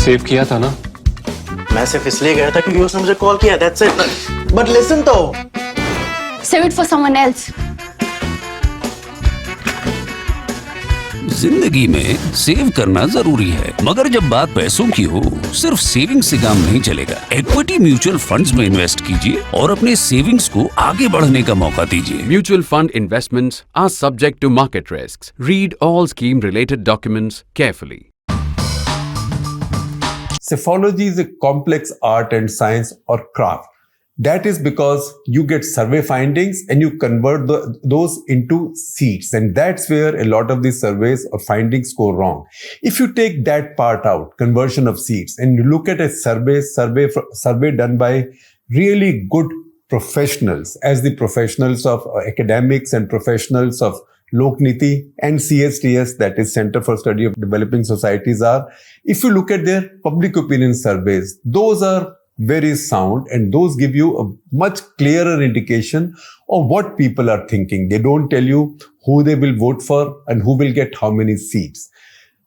Save किया था ना? मैं सिर्फ इसलिए गया था क्योंकि उसने मुझे कॉल किया, that's it. But listen तो. Save it for someone else. जिंदगी में सेव करना जरूरी है, मगर जब बात पैसों की हो, सिर्फ सेविंग से काम नहीं चलेगा। इक्विटी म्यूचुअल फंड्स में इन्वेस्ट कीजिए और अपने सेविंग्स को आगे बढ़ने का मौका दीजिए। Mutual fund investments are subject to market risks. Read all scheme-related documents carefully. Psephology is a complex art and science or craft. That is because you get survey findings and you convert those into seeds. And that's where a lot of these surveys or findings go wrong. If you take that part out, conversion of seeds, and you look at a survey done by really good professionals, as the professionals of academics and professionals of Lokniti and CSDS, that is Center for Study of Developing Societies are, if you look at their public opinion surveys, those are very sound and those give you a much clearer indication of what people are thinking. They don't tell you who they will vote for and who will get how many seats.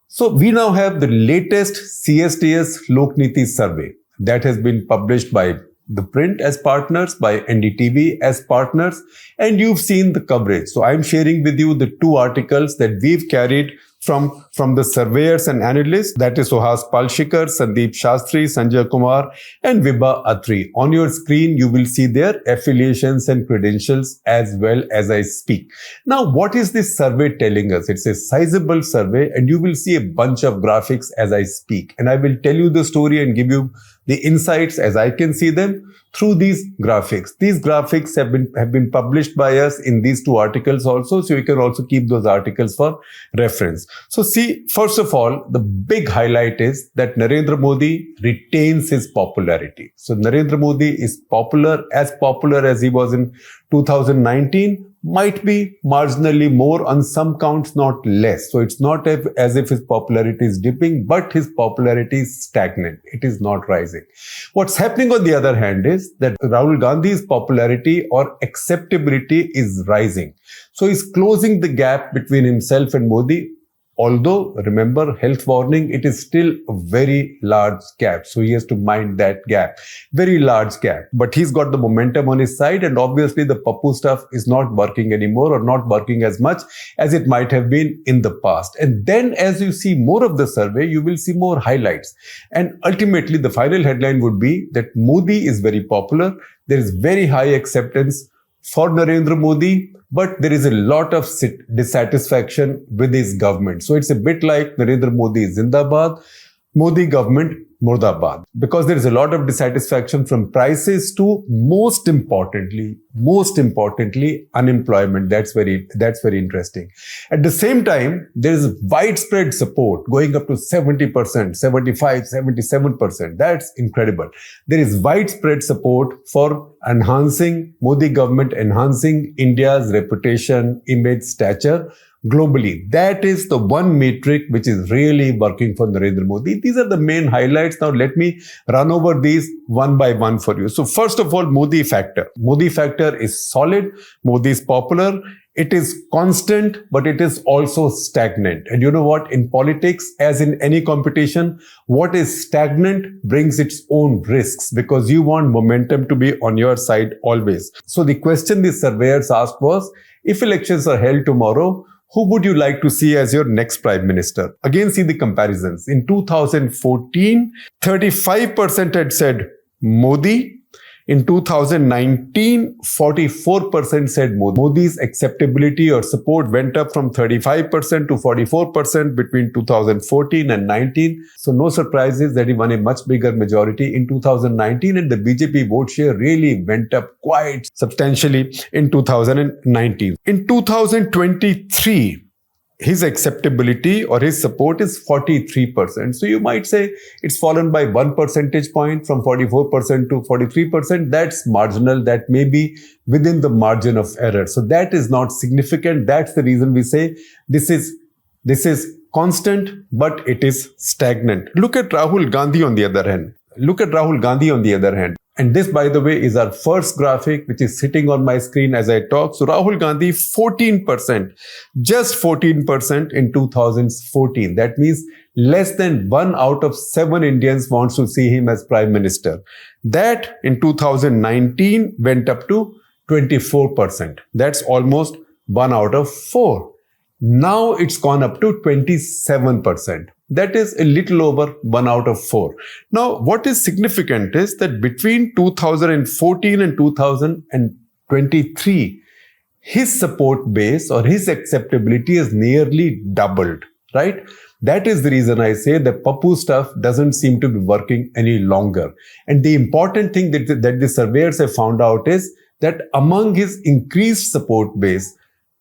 So we now have the latest CSDS Lokniti survey that has been published by ThePrint as partners, by NDTV as partners, and you've seen the coverage. So I'm sharing with you the two articles that we've carried from the surveyors and analysts, that is Suhas Palshikar, Sandeep Shastri, Sanjay Kumar, and Vibha Atri. On your screen, you will see their affiliations and credentials as well as I speak. Now, what is this survey telling us? It's a sizable survey, and you will see a bunch of graphics as I speak. And I will tell you the story and give you the insights as I can see them through these graphics. These graphics have been published by us in these two articles also, so you can also keep those articles for reference. So see, first of all, the big highlight is that Narendra Modi retains his popularity. So Narendra Modi is popular as he was in 2019, might be marginally more, on some counts not less. So it's not as if his popularity is dipping, but his popularity is stagnant. It is not rising. What's happening on the other hand is that Rahul Gandhi's popularity or acceptability is rising. So he's closing the gap between himself and Modi. Although, remember, health warning, it is still a very large gap. So he has to mind that gap. Very large gap. But he's got the momentum on his side, and obviously the Pappu stuff is not working anymore, or not working as much as it might have been in the past. And then as you see more of the survey, you will see more highlights. And ultimately, the final headline would be that Modi is very popular. There is very high acceptance for Narendra Modi, but there is a lot of dissatisfaction with his government. So it's a bit like Narendra Modi Zindabad, Modi government Murdabad, because there is a lot of dissatisfaction from prices to most importantly, unemployment. That's very interesting. At the same time, there is widespread support going up to 70%, 75, 77%. That's incredible. There is widespread support for enhancing Modi government, enhancing India's reputation, image, stature globally. That is the one metric which is really working for Narendra Modi. These are the main highlights. Now let me run over these one by one for you. So first of all, Modi factor. Modi factor is solid. Modi is popular. It is constant, but it is also stagnant. And you know what? In politics, as in any competition, what is stagnant brings its own risks, because you want momentum to be on your side always. So the question the surveyors asked was, if elections are held tomorrow, who would you like to see as your next prime minister? Again, see the comparisons. In 2014, 35% had said Modi. In 2019, 44% said Modi. Modi's acceptability or support went up from 35% to 44% between 2014 and 19. So no surprises that he won a much bigger majority in 2019, and the BJP vote share really went up quite substantially in 2019. In 2023, his acceptability or his support is 43%. So you might say it's fallen by 1 percentage point from 44% to 43%. That's marginal. That may be within the margin of error. So that is not significant. That's the reason we say this is constant, but it is stagnant. Look at Rahul Gandhi on the other hand. And this, by the way, is our first graphic, which is sitting on my screen as I talk. So Rahul Gandhi, 14%, just 14% in 2014. That means less than 1 out of 7 Indians wants to see him as Prime Minister. That in 2019 went up to 24%. That's almost 1 out of 4. Now it's gone up to 27%. That is a little over 1 out of 4. Now, what is significant is that between 2014 and 2023, his support base or his acceptability has nearly doubled, right? That is the reason I say the Pappu stuff doesn't seem to be working any longer. And the important thing that the surveyors have found out is that among his increased support base,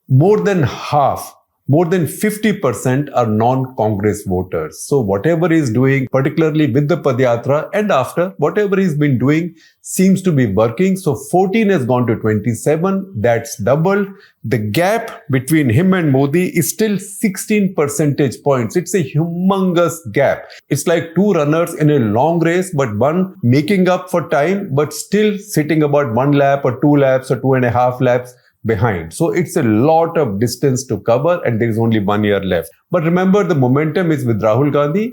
more than half, more than 50% are non-Congress voters. So whatever he's doing, particularly with the Padyatra and after, whatever he's been doing seems to be working. So 14 has gone to 27. That's doubled. The gap between him and Modi is still 16 percentage points. It's a humongous gap. It's like two runners in a long race, but one making up for time, but still sitting about 1 lap or 2 laps or 2.5 laps behind. So it's a lot of distance to cover and there is only 1 year left. But remember, the momentum is with Rahul Gandhi.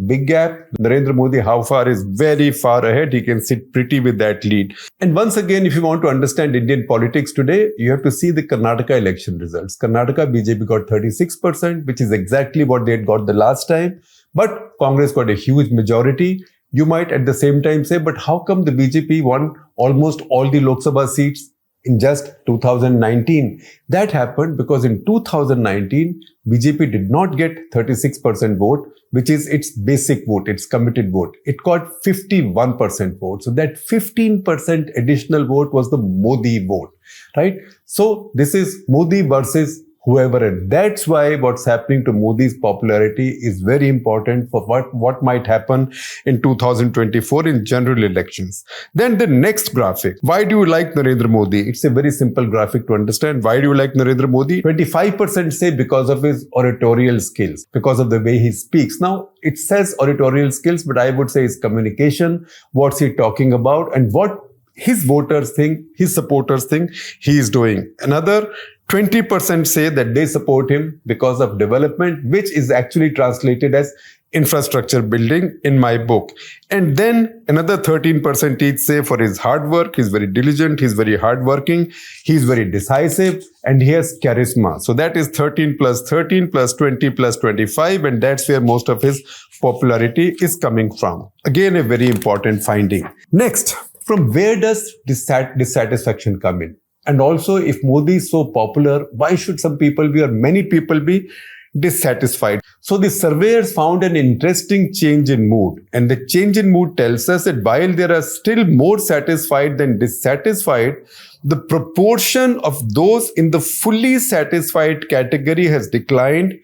Big gap. Narendra Modi, how far, is very far ahead. He can sit pretty with that lead. And once again, if you want to understand Indian politics today, you have to see the Karnataka election results. Karnataka BJP got 36%, which is exactly what they had got the last time. But Congress got a huge majority. You might at the same time say, but how come the BJP won almost all the Lok Sabha seats in just 2019? That happened because in 2019, BJP did not get 36% vote, which is its basic vote, its committed vote. It got 51% vote. So that 15% additional vote was the Modi vote, right? So this is Modi versus whoever. And that's why what's happening to Modi's popularity is very important for what might happen in 2024 in general elections. Then the next graphic. Why do you like Narendra Modi? It's a very simple graphic to understand. Why do you like Narendra Modi? 25% say because of his oratorial skills, because of the way he speaks. Now, it says oratorial skills, but I would say his communication, what's he talking about, and what his voters think, his supporters think he is doing. Another 20% say that they support him because of development, which is actually translated as infrastructure building in my book. And then another 13% each say for his hard work. He's very diligent. He's very hardworking. He's very decisive and he has charisma. So that is 13 plus 13 plus 20 plus 25. And that's where most of his popularity is coming from. Again, a very important finding. Next, from where does dissatisfaction come in? And also, if Modi is so popular, why should some people be, or many people be, dissatisfied? So the surveyors found an interesting change in mood. And the change in mood tells us that while there are still more satisfied than dissatisfied, the proportion of those in the fully satisfied category has declined.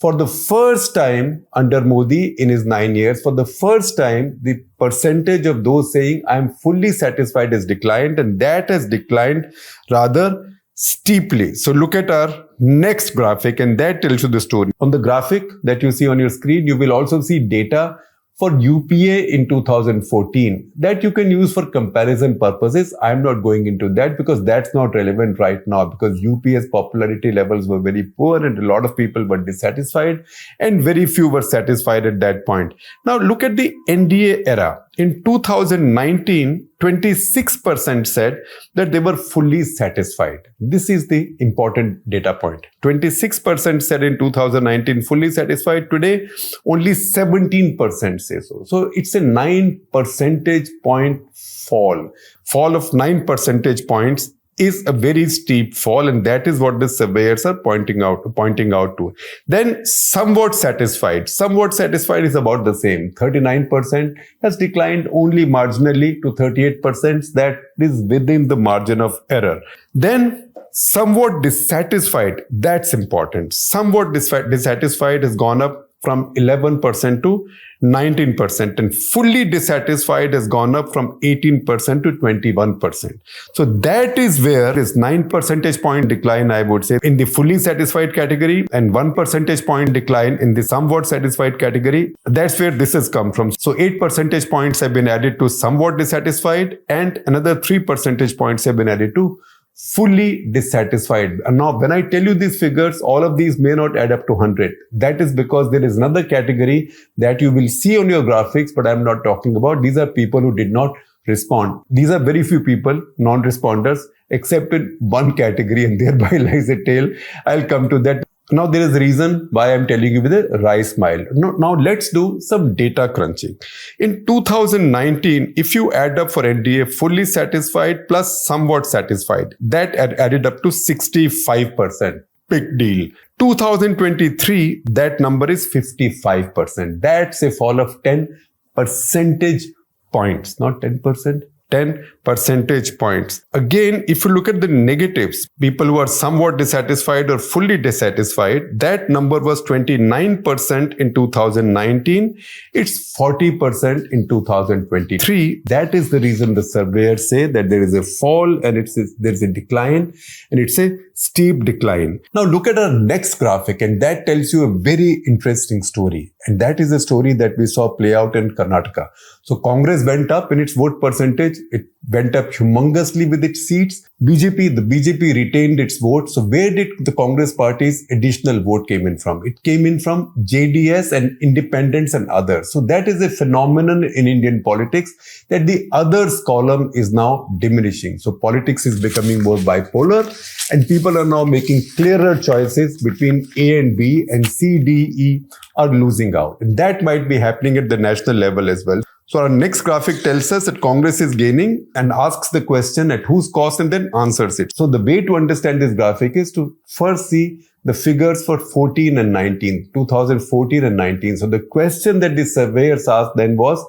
For the first time under Modi in his 9 years, for the first time, the percentage of those saying I am fully satisfied has declined, and that has declined rather steeply. So look at our next graphic and that tells you the story. On the graphic that you see on your screen, you will also see data for UPA in 2014 that you can use for comparison purposes. I'm not going into that because that's not relevant right now, because UPA's popularity levels were very poor and a lot of people were dissatisfied and very few were satisfied at that point. Now look at the NDA era. In 2019, 26% said that they were fully satisfied. This is the important data point. 26% said in 2019 fully satisfied. Today, only 17% say so. So it's a 9 percentage point fall. Fall of 9 percentage points is a very steep fall, and that is what the surveyors are pointing out to. Then somewhat satisfied. Somewhat satisfied is about the same. 39% has declined only marginally to 38%. That is within the margin of error. Then somewhat dissatisfied. That's important. Somewhat dissatisfied has gone up from 11% to 19%, and fully dissatisfied has gone up from 18% to 21%. So that is where this 9 percentage point decline, I would say, in the fully satisfied category and 1 percentage point decline in the somewhat satisfied category. That's where this has come from. So 8 percentage points have been added to somewhat dissatisfied, and another 3 percentage points have been added to fully dissatisfied. And now, when I tell you these figures, all of these may not add up to 100. That is because there is another category that you will see on your graphics, but I'm not talking about. These are people who did not respond. These are very few people, non-responders, except in one category, and thereby lies a tail. I'll come to that. Now, there is a reason why I'm telling you with a wry smile. Now, let's do some data crunching. In 2019, if you add up for NDA fully satisfied plus somewhat satisfied, that added up to 65%. Big deal. 2023, that number is 55%. That's a fall of 10 percentage points, not 10%. 10 percentage points. Again, if you look at the negatives, people who are somewhat dissatisfied or fully dissatisfied, that number was 29% in 2019. It's 40% in 2023. That is the reason the surveyors say that there is a fall and there's a decline, and it's a steep decline. Now look at our next graphic, and that tells you a very interesting story. And that is a story that we saw play out in Karnataka. So Congress went up in its vote percentage. It went up humongously with its seats. The BJP retained its vote. So where did the Congress party's additional vote came in from? It came in from JDS and independents and others. So that is a phenomenon in Indian politics, that the others column is now diminishing. So politics is becoming more bipolar, and people are now making clearer choices between A and B, and C, D, E are losing out. And that might be happening at the national level as well. So our next graphic tells us that Congress is gaining and asks the question at whose cost, and then answers it. So the way to understand this graphic is to first see the figures for 14 and 19, 2014 and 19. So the question that the surveyors asked then was,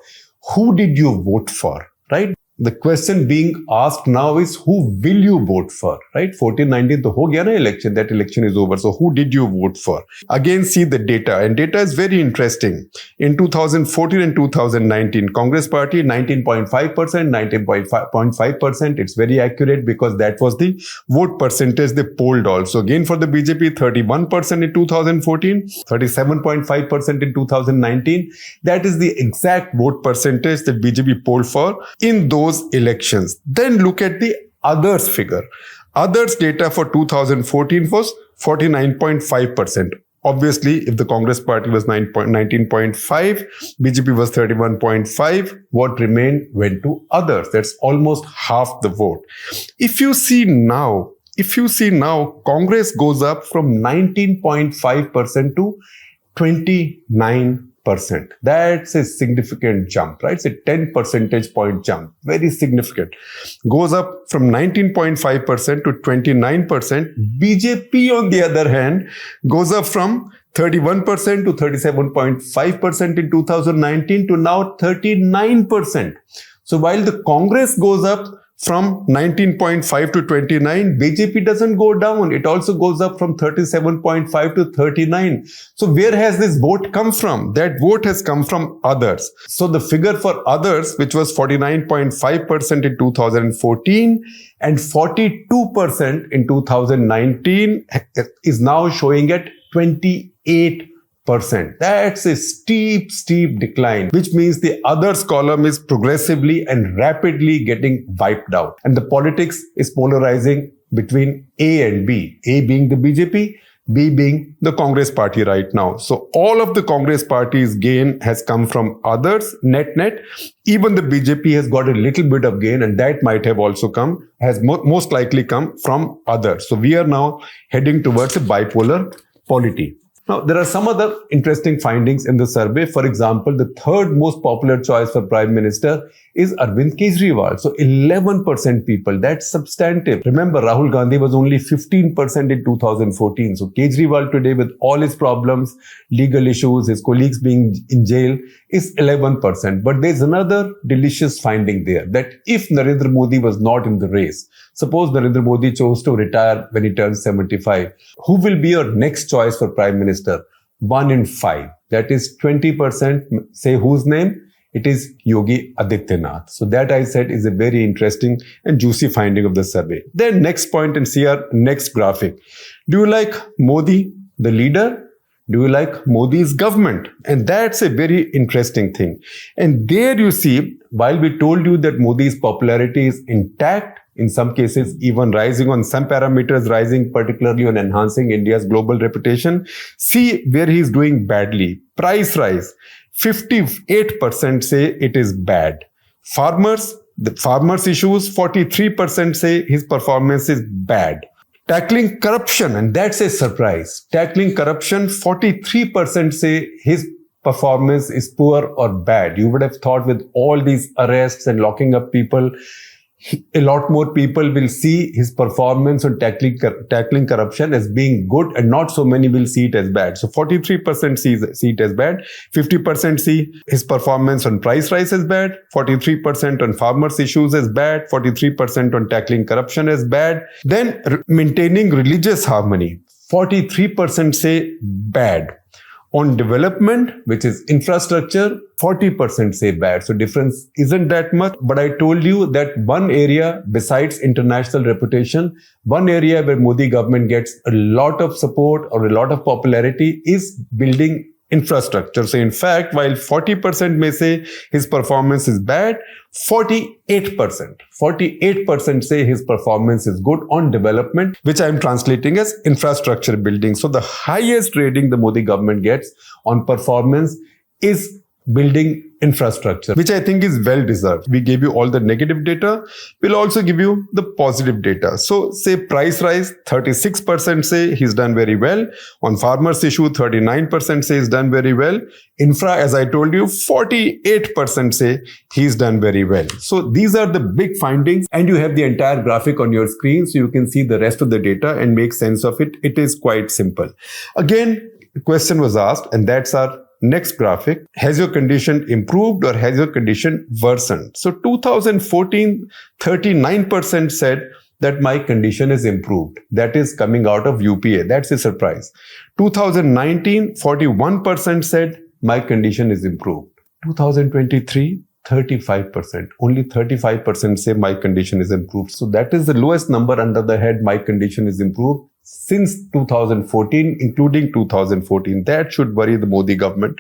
who did you vote for, right? The question being asked now is, who will you vote for, right? 14-19 to ho gaya na election, that election is over. So who did you vote for? Again, see the data, and data is very interesting. In 2014 and 2019, Congress party 19.5%, 19.5%. It's very accurate because that was the vote percentage they polled also. Again, for the BJP, 31% in 2014, 37.5% in 2019. That is the exact vote percentage that BJP polled for in those elections. Then look at the others figure. Others data for 2014 was 49.5%. Obviously, if the Congress party was 19.5, BJP was 31.5, what remained went to others. That's almost half the vote. If you see now, Congress goes up from 19.5% to 29%. That's a significant jump, right? It's a 10 percentage point jump. Very significant. Goes up from 19.5% to 29%. BJP, on the other hand, goes up from 31% to 37.5% in 2019 to now 39%. So while the Congress goes up from 19.5 to 29, BJP doesn't go down. It also goes up from 37.5 to 39. So where has this vote come from? That vote has come from others. So the figure for others, which was 49.5% in 2014 and 42% in 2019, is now showing at 28%. That's a steep decline, which means the others column is progressively and rapidly getting wiped out. And the politics is polarizing between A and B. A being the BJP, B being the Congress party right now. So all of the Congress party's gain has come from others, net. Even the BJP has got a little bit of gain, and that might have also come, has most likely come from others. So we are now heading towards a bipolar polity. Now, there are some other interesting findings in the survey. For example, the third most popular choice for Prime Minister is Arvind Kejriwal. So 11% people, that's substantive. Remember, Rahul Gandhi was only 15% in 2014. So Kejriwal today, with all his problems, legal issues, his colleagues being in jail, is 11%. But there's another delicious finding there, that if Narendra Modi was not in the race, suppose Narendra Modi chose to retire when he turns 75, who will be your next choice for Prime Minister? 1 in 5. That is 20% say whose name? It is Yogi Adityanath. So that I said is a very interesting and juicy finding of the survey. Then next point and see our next graphic. Do you like Modi, the leader? Do you like Modi's government? And that's a very interesting thing. And there you see, while we told you that Modi's popularity is intact, in some cases even rising on some parameters, rising particularly on enhancing India's global reputation, see where he's doing badly. Price rise, 58% say it is bad. The farmers issues, 43% say his performance is bad. Tackling corruption, and that's a surprise. Tackling corruption, 43% say his performance is poor or bad. You would have thought with all these arrests and locking up people, a lot more people will see his performance on tackling corruption as being good, and not so many will see it as bad. So 43% see it as bad, 50% see his performance on price rise as bad, 43% on farmers issues as bad, 43% on tackling corruption as bad. Then maintaining religious harmony, 43% say bad. On development, which is infrastructure, 40% say bad. So difference isn't that much. But I told you that one area besides international reputation, one area where Modi government gets a lot of support or a lot of popularity is building infrastructure. So in fact, while 40% may say his performance is bad, 48% say his performance is good on development, which I am translating as infrastructure building. So the highest rating the Modi government gets on performance is building infrastructure, which I think is well deserved. We gave you all the negative data. We'll also give you the positive data. So say price rise, 36% say he's done very well. On farmers issue, 39% say he's done very well. Infra, as I told you, 48% say he's done very well. So these are the big findings, and you have the entire graphic on your screen so you can see the rest of the data and make sense of it. It is quite simple. Again, the question was asked, and that's our next graphic. Has your condition improved or has your condition worsened? So 2014, 39% said that my condition is improved. That is coming out of UPA. That's a surprise. 2019, 41% said my condition is improved. 2023, 35%. Only 35% say my condition is improved. So that is the lowest number under the head my condition is improved since 2014, including 2014. That should worry the Modi government.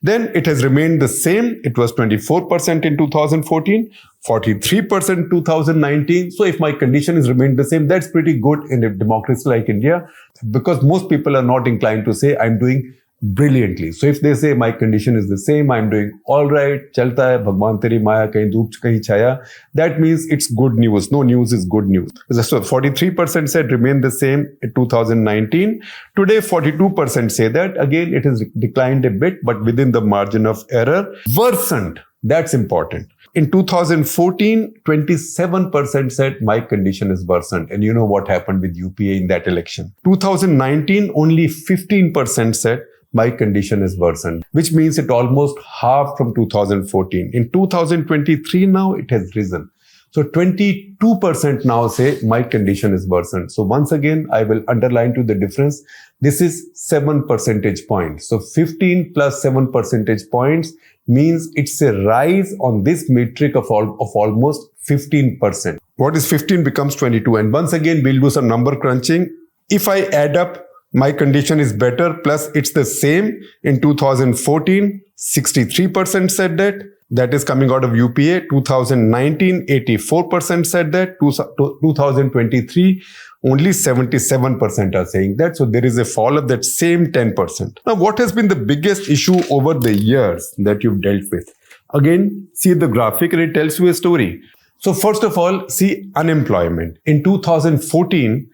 Then it has remained the same. It was 24% in 2014, 43% 2019. So if my condition has remained the same, that's pretty good in a democracy like India, because most people are not inclined to say I'm doing brilliantly. So if they say my condition is the same, I'm doing all right, chalta hai, bhagwan teri maya, kahin dhoop kahin chaya, that means it's good news. No news is good news. So 43% said remain the same in 2019. Today 42% say that. Again, it has declined a bit, but within the margin of error. Worsened, that's important. In 2014, 27% said my condition is worsened. And you know what happened with UPA in that election. 2019, only 15% said my condition is worsened, which means it almost halved from 2014. In 2023 now, it has risen. So 22% now say my condition is worsened. So once again, I will underline to the difference. This is 7 percentage points. So 15 plus 7 percentage points means it's a rise on this metric of almost 15%. What is 15 becomes 22. And once again, we'll do some number crunching. If I add up, my condition is better plus it's the same. In 2014, 63% said that. That is coming out of UPA. 2019, 84% said that. 2023, only 77% are saying that. So there is a fall of that same 10%. Now, what has been the biggest issue over the years that you've dealt with? Again, see the graphic and it tells you a story. So first of all, see unemployment. In 2014,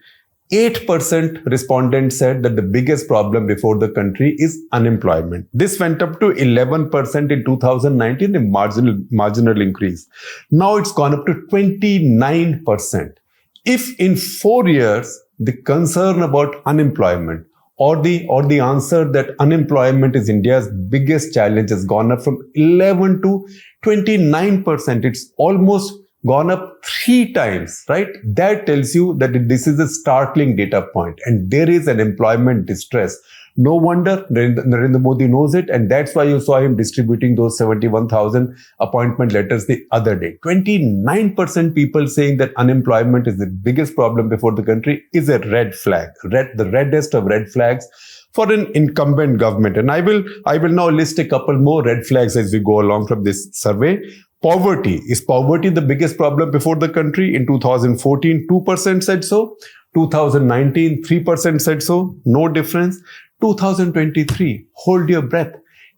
8% respondents said that the biggest problem before the country is unemployment. This went up to 11% in 2019, a marginal increase. Now it's gone up to 29%. If in 4 years, the concern about unemployment or the answer that unemployment is India's biggest challenge has gone up from 11 to 29%, it's almost gone up 3 times, right? That tells you that this is a startling data point and there is an employment distress, No wonder Narendra Modi knows it, and that's why you saw him distributing those 71,000 appointment letters the other day. 29% people saying that unemployment is the biggest problem before the country is a red flag, the reddest of red flags for an incumbent government. And I will now list a couple more red flags as we go along from this survey. Poverty. Is poverty the biggest problem before the country? In 2014, 2% said so. 2019, 3% said so. No difference. 2023, hold your breath.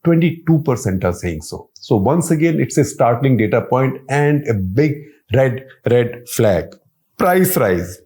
22% are saying so. So once again, it's a startling data point and a big red flag. Price rise.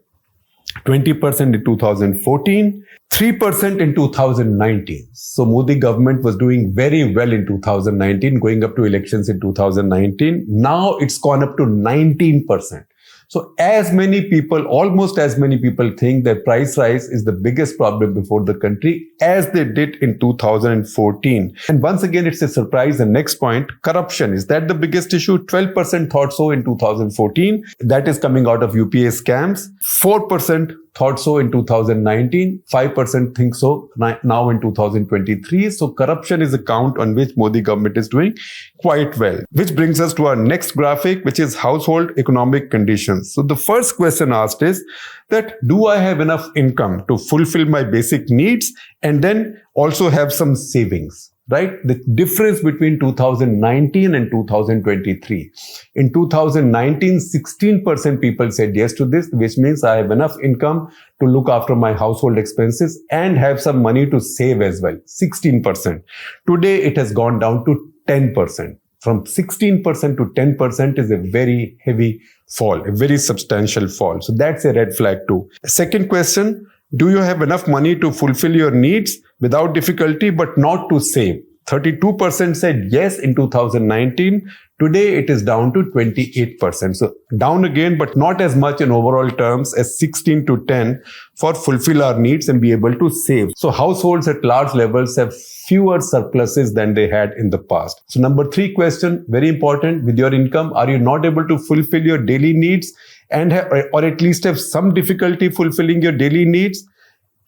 20% in 2014, 3% in 2019. So Modi government was doing very well in 2019, going up to elections in 2019. Now it's gone up to 19%. So almost as many people think that price rise is the biggest problem before the country as they did in 2014. And once again, it's a surprise. The next point, corruption. Is that the biggest issue? 12% thought so in 2014. That is coming out of UPA scams. 4% thought so in 2019. 5% think so now in 2023. So corruption is a count on which Modi government is doing quite well. Which brings us to our next graphic, which is household economic conditions. So the first question asked is that, do I have enough income to fulfill my basic needs and then also have some savings? Right? The difference between 2019 and 2023. In 2019, 16% people said yes to this, which means I have enough income to look after my household expenses and have some money to save as well. 16%. Today, it has gone down to 10%. From 16% to 10% is a very heavy fall, a very substantial fall. So that's a red flag too. Second question, do you have enough money to fulfill your needs without difficulty but not to save? 32% said yes in 2019. Today it is down to 28%. So down again, but not as much in overall terms as 16 to 10 for fulfill our needs and be able to save. So households at large levels have fewer surpluses than they had in the past. So number 3 question, very important. With your income, are you not able to fulfill your daily needs and or at least have some difficulty fulfilling your daily needs?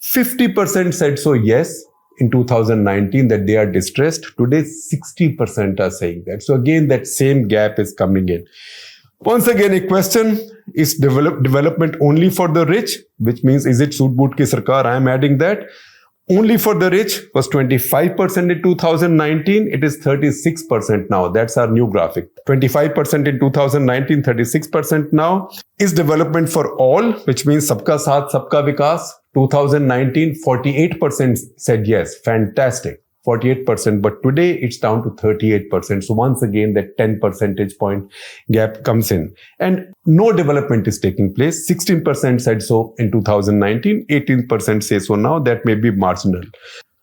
50% said so yes in 2019 that they are distressed. Today 60% are saying that. So again, that same gap is coming in. Once again, a question, is development only for the rich? Which means, is it Soot Boot Ki Sarkar? I am adding that. Only for the rich was 25% in 2019. It is 36% now. That's our new graphic. 25% in 2019, 36% now. Is development for all, which means Sabka Saath, Sabka Vikas? 2019, 48% said yes. Fantastic. 48%. But today it's down to 38%. So once again, that 10 percentage point gap comes in. And no development is taking place. 16% said so in 2019. 18% say so now. That may be marginal.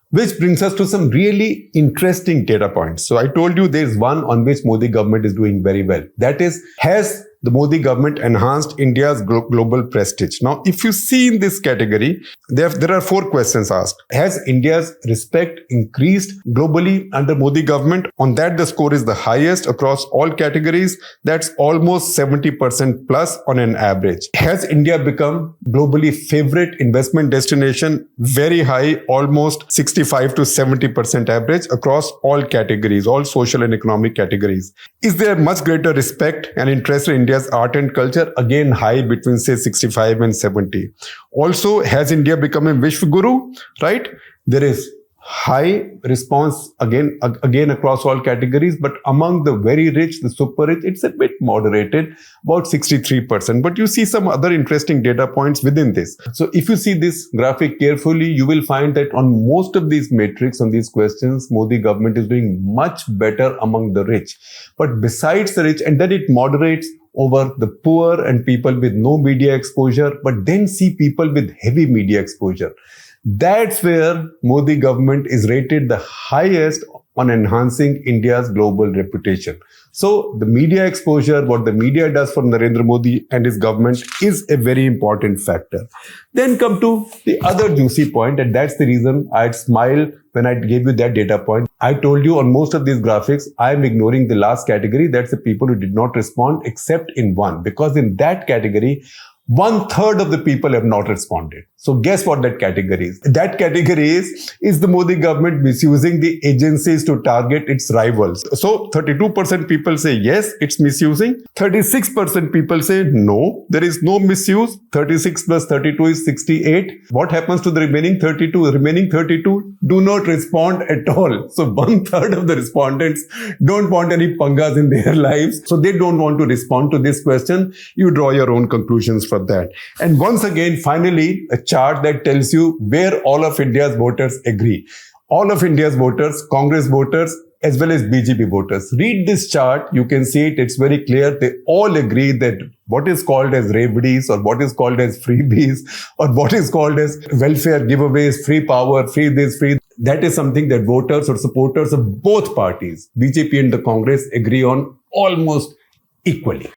Which brings us to some really interesting data points. So I told you there's one on which Modi government is doing very well. That is, has the Modi government enhanced India's global prestige? Now, if you see in this category, there are 4 questions asked. Has India's respect increased globally under Modi government? On that, the score is the highest across all categories. That's almost 70% plus on an average. Has India become globally favorite investment destination? Very high, almost 65 to 70% average across all categories, all social and economic categories. Is there much greater respect and interest in India's art and culture? Again, high, between say 65 and 70. Also, has India become a Vishwa Guru? Right? There is high response again across all categories, but among the very rich, the super rich, it's a bit moderated, about 63%. But you see some other interesting data points within this. So if you see this graphic carefully, you will find that on most of these metrics, on these questions, Modi government is doing much better among the rich. But besides the rich, and then it moderates over the poor and people with no media exposure, but then see people with heavy media exposure. That's where Modi government is rated the highest on enhancing India's global reputation. So the media exposure, what the media does for Narendra Modi and his government, is a very important factor. Then come to the other juicy point, and that's the reason I'd smile when I gave you that data point. I told you on most of these graphics, I'm ignoring the last category. That's the people who did not respond except in one, because in that category, 1/3 of the people have not responded. So guess what that category is? That category is the Modi government misusing the agencies to target its rivals. So 32% people say yes, it's misusing. 36% people say no, there is no misuse. 36 plus 32 is 68. What happens to the remaining 32? The remaining 32 do not respond at all. So 1/3 of the respondents don't want any pangas in their lives. So they don't want to respond to this question. You draw your own conclusions from that. And once again, finally, a chart that tells you where all of India's voters agree. All of India's voters, Congress voters, as well as BJP voters. Read this chart. You can see it. It's very clear. They all agree that what is called as revenues or what is called as freebies or what is called as welfare giveaways, free power, free this, free that is something that voters or supporters of both parties, BJP and the Congress, agree on almost equally.